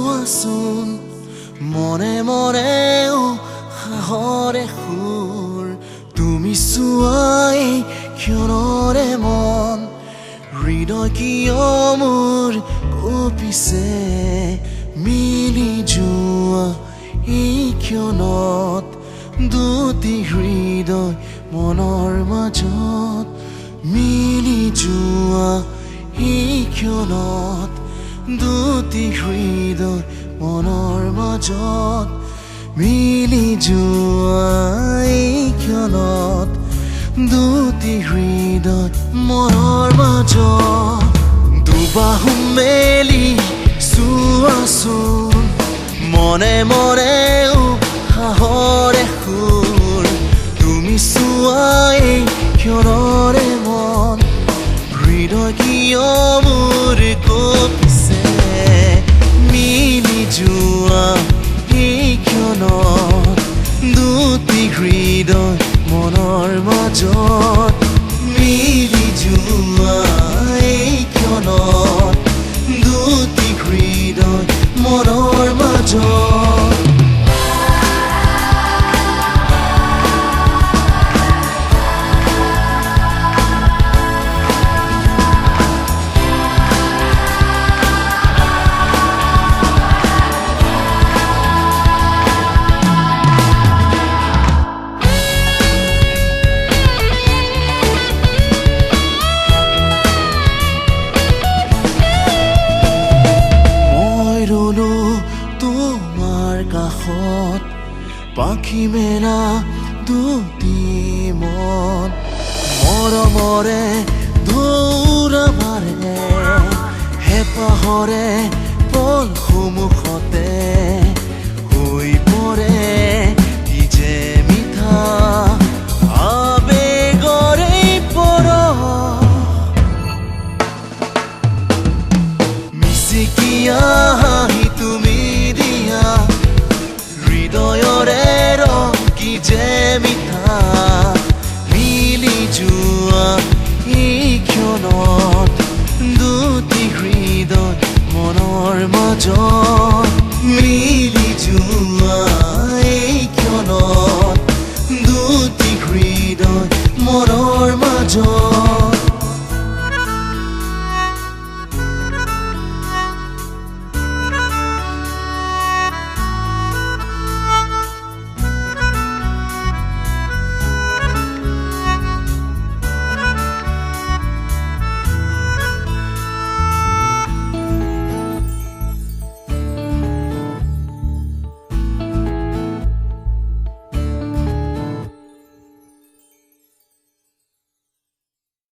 চোৱাচোন মনে মনেও হাঁহৰে সুৰ তুমি চোৱাই ক্ষণৰে মন হৃদয় কিয় মোৰ কঁপিছে মিলি যোৱা এই ক্ষণত দুটি হৃদয় মনৰ মাজত মিলি যোৱা এই ক্ষণত দুটি হৃদয় মনৰ মাজত মিলি যোৱা এই ক্ষণত দুটি হৃদয় মনৰ মাজত দুবাহু মেলি চোৱাচোন মনে মনেও হাঁহৰে সুৰ তুমি চোৱাই ক্ষণৰে মন হৃদয় কিয় মোৰ কঁপিছে মিলি যোৱা এই ক্ষণত দুটি হৃদয় মনৰ মাজত মিলি যোৱা এই ক্ষণত দুটি হৃদয় মনৰ মাজত কাষত পাখি মেলা দুটি মন মৰমৰে দৌৰা মাৰে হেঁপাহৰে পল সমূহতে